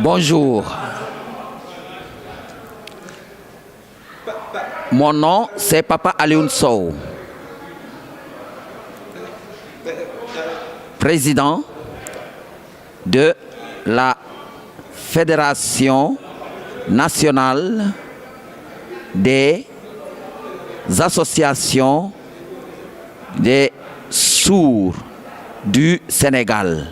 Bonjour. Mon nom, c'est Papa Alioune Sow, président de la Fédération nationale des associations des sourds du Sénégal.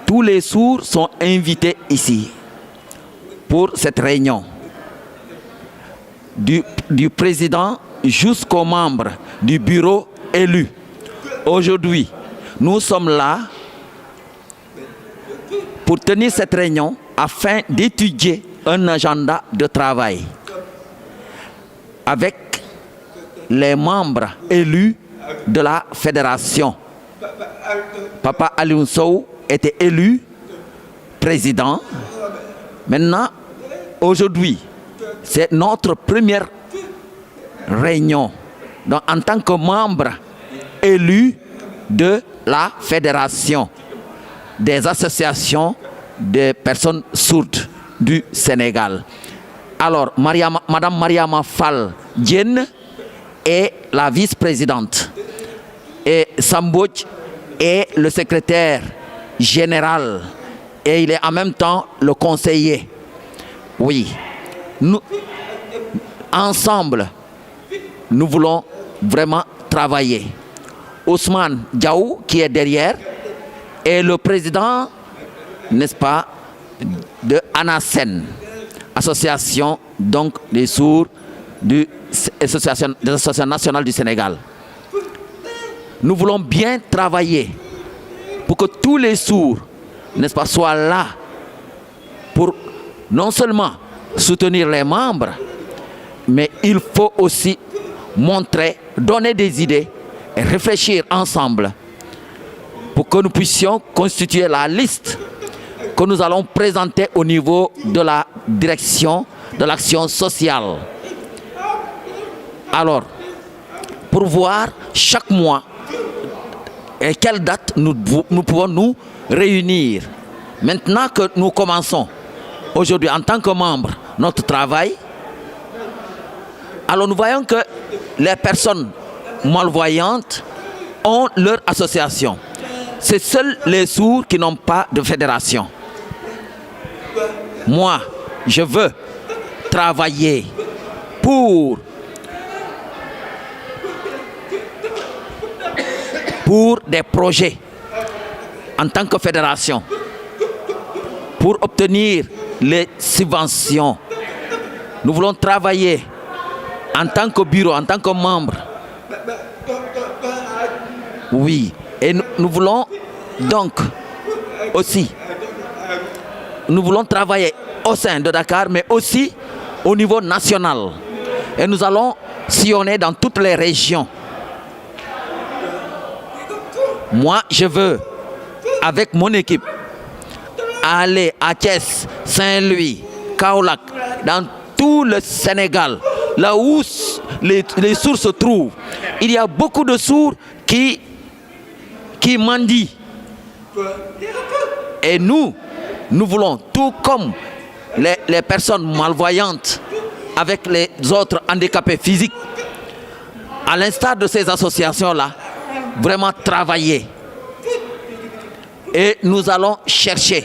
Tous les sourds sont invités ici pour cette réunion. Du président jusqu'aux membres du bureau élu. Aujourd'hui, nous sommes là pour tenir cette réunion afin d'étudier un agenda de travail avec les membres élus de la fédération. Papa Alioune Sow était élu président. Maintenant, aujourd'hui, c'est notre première réunion. Donc, en tant que membre élu de la fédération des associations des personnes sourdes du Sénégal. Alors, Madame Mariama Fall Diène est la vice-présidente et Sambodj est le secrétaire général et il est en même temps le conseiller. Oui. Nous, ensemble, nous voulons vraiment travailler. Ousmane Diaw, qui est derrière, est le président, n'est-ce pas, de ANASEN, association donc des sourds des associations nationales du Sénégal. Nous voulons bien travailler pour que tous les sourds, n'est-ce pas, soient là pour non seulement soutenir les membres, mais il faut aussi montrer, donner des idées et réfléchir ensemble pour que nous puissions constituer la liste que nous allons présenter au niveau de la direction de l'action sociale. Alors, pour voir chaque mois et quelle date nous pouvons nous réunir. Maintenant que nous commençons aujourd'hui en tant que membres notre travail, alors nous voyons que les personnes malvoyantes ont leur association. C'est seuls les sourds qui n'ont pas de fédération. Moi, je veux travailler pour des projets en tant que fédération, pour obtenir les subventions. Nous voulons travailler en tant que bureau, en tant que membre. Oui. Et nous voulons donc aussi, nous voulons travailler au sein de Dakar, mais aussi au niveau national. Et nous allons sillonner dans toutes les régions. Moi, je veux, avec mon équipe, aller à Thiès, Saint-Louis, Kaolack, dans tout le Sénégal, là où les sourds se trouvent. Il y a beaucoup de sourds qui mendient. Et nous voulons, tout comme les personnes malvoyantes avec les autres handicapés physiques, à l'instar de ces associations-là, vraiment travailler. Et nous allons chercher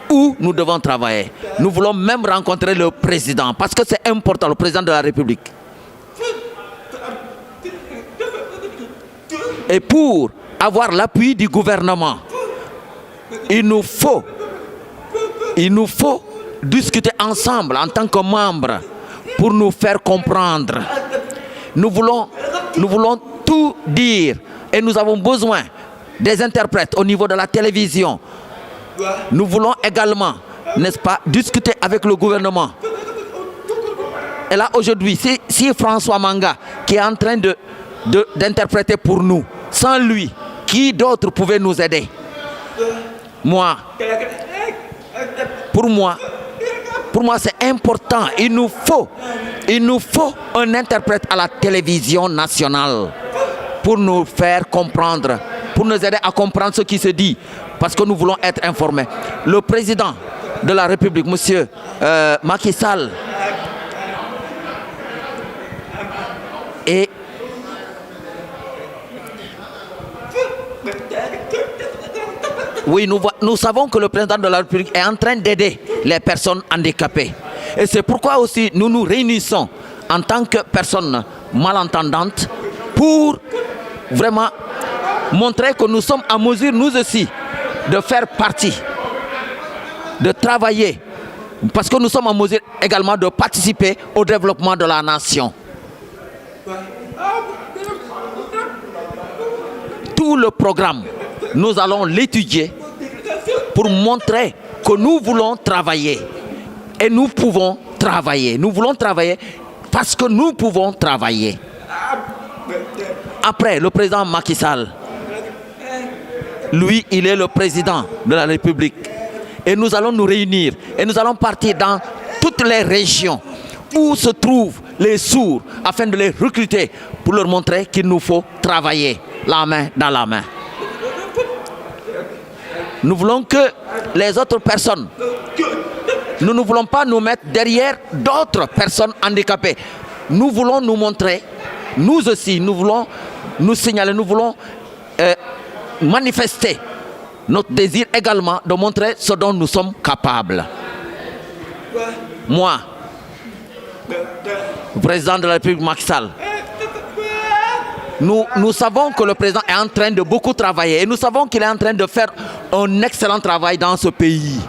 où nous devons travailler. Nous voulons même rencontrer le président, parce que c'est important, le président de la République. Et pour avoir l'appui du gouvernement, il nous faut discuter ensemble en tant que membres pour nous faire comprendre. Nous voulons tout dire et nous avons besoin des interprètes au niveau de la télévision. Nous voulons également, n'est-ce pas, discuter avec le gouvernement. Et là aujourd'hui, si François Manga qui est en train d'interpréter pour nous, sans lui, qui d'autre pouvait nous aider? Pour moi c'est important. Il nous faut un interprète à la télévision nationale pour nous faire comprendre, pour nous aider à comprendre ce qui se dit parce que nous voulons être informés. Le président de la République, M. Macky Sall, et oui, nous savons que le président de la République est en train d'aider les personnes handicapées. Et c'est pourquoi aussi nous nous réunissons en tant que personnes malentendantes pour vraiment montrer que nous sommes en mesure, nous aussi, de faire partie, de travailler, parce que nous sommes en mesure également de participer au développement de la nation. Tout le programme, nous allons l'étudier pour montrer que nous voulons travailler et nous pouvons travailler. Nous voulons travailler parce que nous pouvons travailler. Après, le président Macky Sall, lui, il est le président de la République. Et nous allons nous réunir et nous allons partir dans toutes les régions où se trouvent les sourds afin de les recruter pour leur montrer qu'il nous faut travailler la main dans la main. Nous voulons que les autres personnes, nous ne voulons pas nous mettre derrière d'autres personnes handicapées. Nous voulons nous montrer, nous aussi, nous voulons nous signaler, nous voulons manifester notre désir également de montrer ce dont nous sommes capables. Moi, le président de la République Macky Sall, nous savons que le président est en train de beaucoup travailler et nous savons qu'il est en train de faire un excellent travail dans ce pays.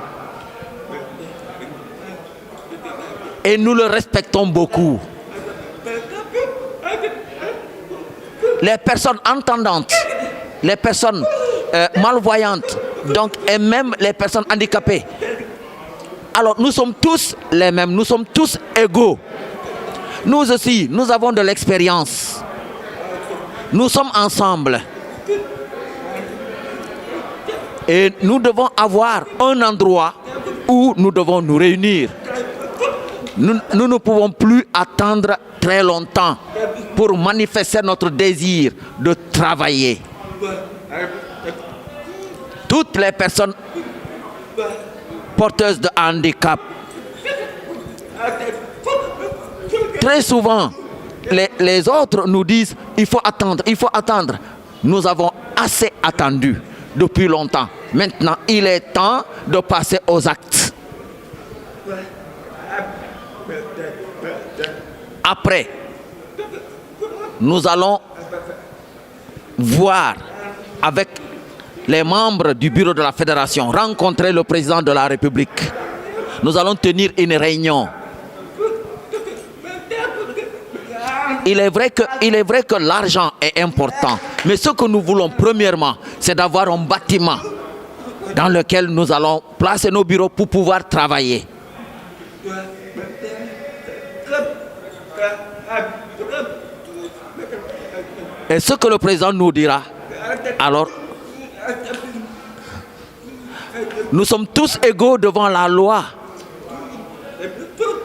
Et nous le respectons beaucoup. Les personnes entendantes, les personnes malvoyantes, donc, et même les personnes handicapées. Alors nous sommes tous les mêmes, nous sommes tous égaux. Nous aussi, nous avons de l'expérience. Nous sommes ensemble. Et nous devons avoir un endroit où nous devons nous réunir. Nous ne pouvons plus attendre très longtemps pour manifester notre désir de travailler. Toutes les personnes porteuses de handicap, très souvent, les autres nous disent il faut attendre, il faut attendre. Nous avons assez attendu depuis longtemps. Maintenant, il est temps de passer aux actes. Après, nous allons voir avec les membres du bureau de la fédération, rencontrer le président de la République. Nous allons tenir une réunion. Il est vrai que l'argent est important, mais ce que nous voulons premièrement, c'est d'avoir un bâtiment dans lequel nous allons placer nos bureaux pour pouvoir travailler. Et ce que le président nous dira, alors, nous sommes tous égaux devant la loi.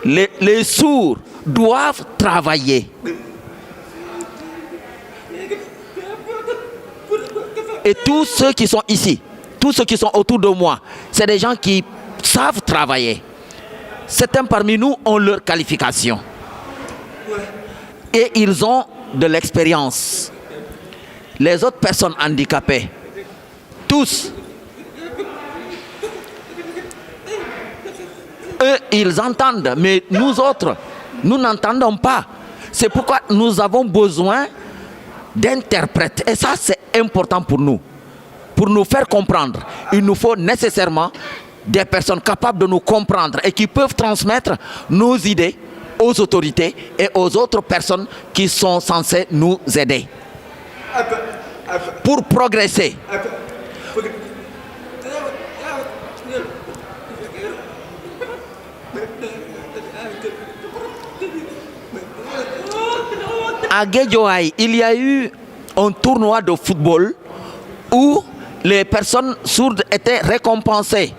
Les sourds doivent travailler. Et tous ceux qui sont ici, tous ceux qui sont autour de moi, c'est des gens qui savent travailler. Certains parmi nous ont leur qualification. Et ils ont de l'expérience. Les autres personnes handicapées, tous, eux, ils entendent, mais nous autres, nous n'entendons pas. C'est pourquoi nous avons besoin d'interprètes. Et ça, c'est important pour nous. Pour nous faire comprendre, il nous faut nécessairement des personnes capables de nous comprendre et qui peuvent transmettre nos idées aux autorités et aux autres personnes qui sont censées nous aider. Pour progresser. À Guédiawaye, il y a eu un tournoi de football où les personnes sourdes étaient récompensées.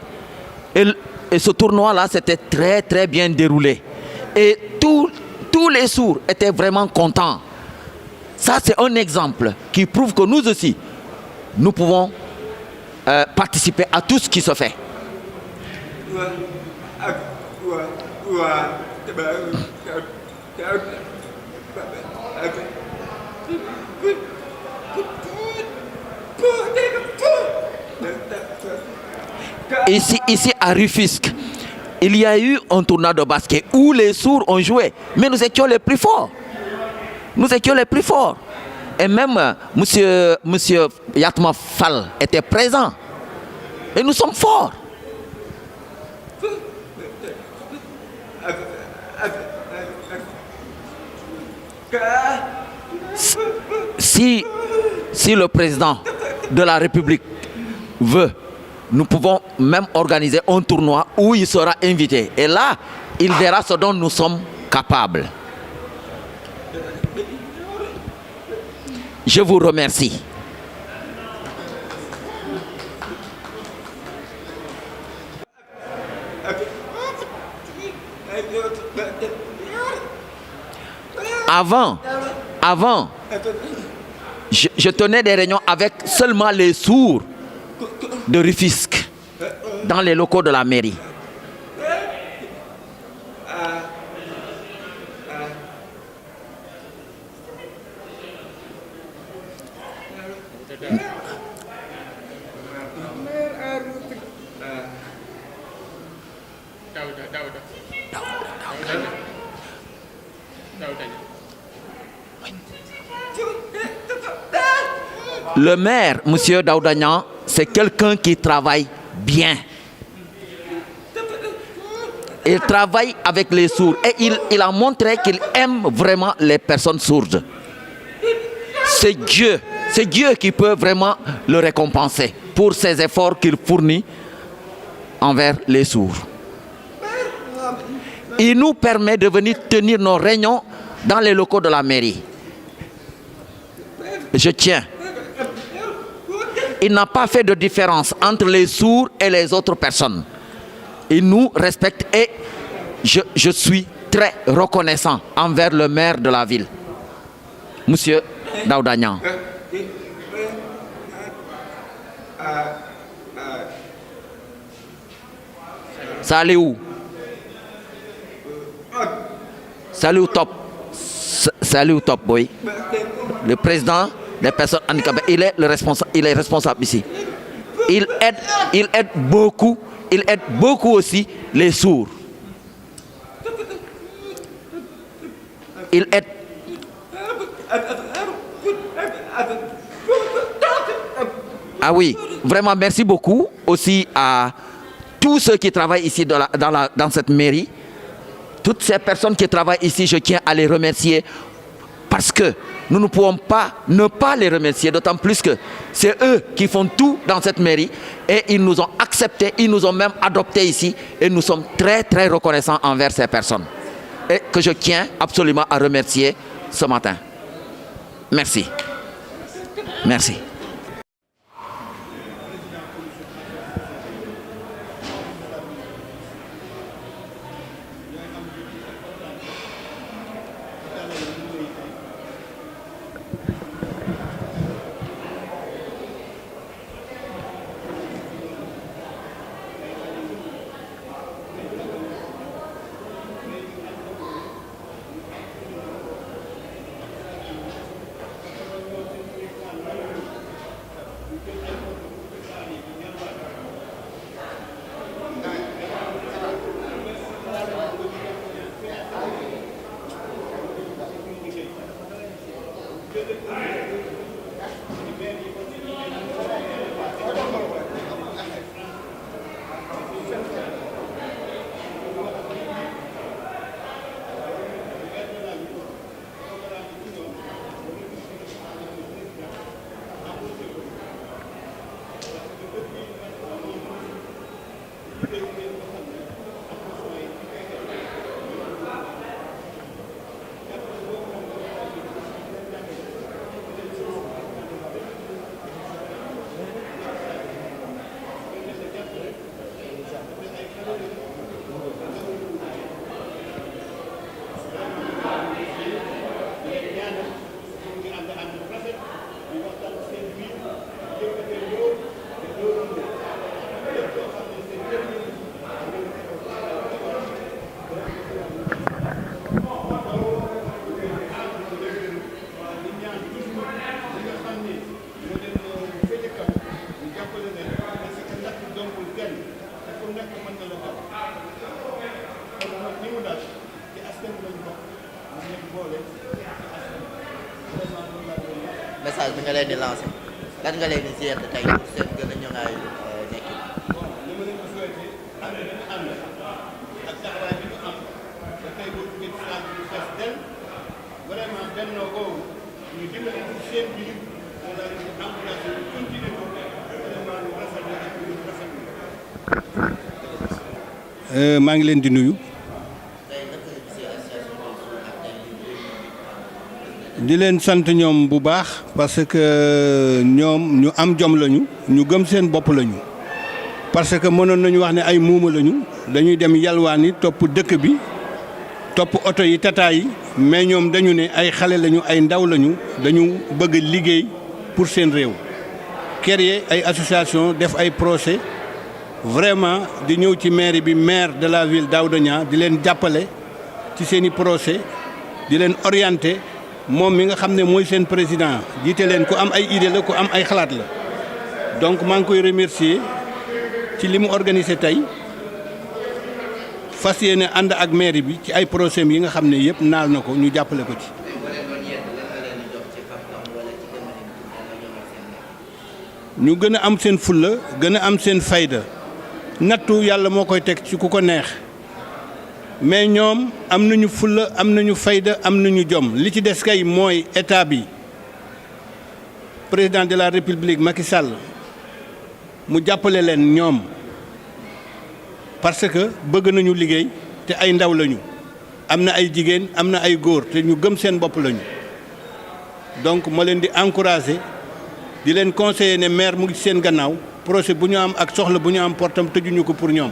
Et ce tournoi-là, s'était très très bien déroulé. Et tous les sourds étaient vraiment contents. Ça, c'est un exemple qui prouve que nous aussi, nous pouvons participer à tout ce qui se fait. Ici à Rufisque, il y a eu un tournoi de basket où les sourds ont joué, mais nous étions les plus forts. Nous étions les plus forts. Et même monsieur Yatma Fall était présent. Et nous sommes forts. Si le président de la République veut, nous pouvons même organiser un tournoi où il sera invité. Et là, il verra ce dont nous sommes capables. Je vous remercie. Avant, je tenais des réunions avec seulement les sourds de Rufisque dans les locaux de la mairie. Le maire, M. Daoudagnan, c'est quelqu'un qui travaille bien. Il travaille avec les sourds et il a montré qu'il aime vraiment les personnes sourdes. C'est Dieu qui peut vraiment le récompenser pour ses efforts qu'il fournit envers les sourds. Il nous permet de venir tenir nos réunions dans les locaux de la mairie. Je tiens. Il n'a pas fait de différence entre les sourds et les autres personnes. Il nous respecte et je suis très reconnaissant envers le maire de la ville, Monsieur Daoudagnan. Salut. Salut top. Salut top boy. Le président des personnes handicapées, il est responsable ici. Il aide beaucoup aussi les sourds. Il aide. Ah oui, vraiment merci beaucoup aussi à tous ceux qui travaillent ici dans cette mairie. Toutes ces personnes qui travaillent ici, je tiens à les remercier parce que nous ne pouvons pas ne pas les remercier, d'autant plus que c'est eux qui font tout dans cette mairie et ils nous ont acceptés, ils nous ont même adoptés ici et nous sommes très très reconnaissants envers ces personnes et que je tiens absolument à remercier ce matin. Merci. Merci. message bi nga leen di lancé lan nga leen di ziar tey seen gën a ñoŋaay nekk. li ma leen di souhaité ànd bi ñu ànd ak taxawaay bi ñu am ba tey boo duggee ci salle bi fees del vraiment bennoo boobu ñu dimbali ci seen biir ñu daal di encouragé ñu continuer ko vraiment ñu rafetlu ak ñu rafetlu. maa ngi leen di nuyu. di leen sant ñoom bu baax parce que ñoom ñu am jom lañu ñu gëm seen bopp lañu parce que mënoon nañu wax ne ay muuma lañu dañuy dem yalwaani topp dëkk bi topp oto yi tata yi mais ñoom dañu ne ay xale lañu ay ndaw lañu dañu bëgg liggéey pour seen réew. créer ay association def ay projet vraiment di ñëw ci mairie bi maire de la ville Daouda Niang di leen jàppale ci seen i projet di leen orienter. moom mi nga xam ne mooy seen président jiite leen ku am ay idée la ku am ay xalaat la donc maa ngi koy remercier ci li mu organisé tey fas yéene ànd ak mairie bi ci ay projets yi nga xam ne yëpp naal na ko ñu jàppale ko ci. ñu gën a am seen fulla gën a am seen fayda nattu yàlla moo koy teg ci ku ko neex. mais ñoom am nañu fulla am nañu fayda am nañu jom li ci des kay mooy état bi président de la république Macky Sall mu jàppale leen ñoom parce que bëgg nañu liggéey te ay ndaw lañu am na ay jigéen am na ay góor te ñu gëm seen bopp lañu donc ma leen di encourager di leen conseiller ne maire mu ngi ci seen gannaaw projet bu ñu am ak soxla bu ñu am portam tëjuñu ko pour ñoom.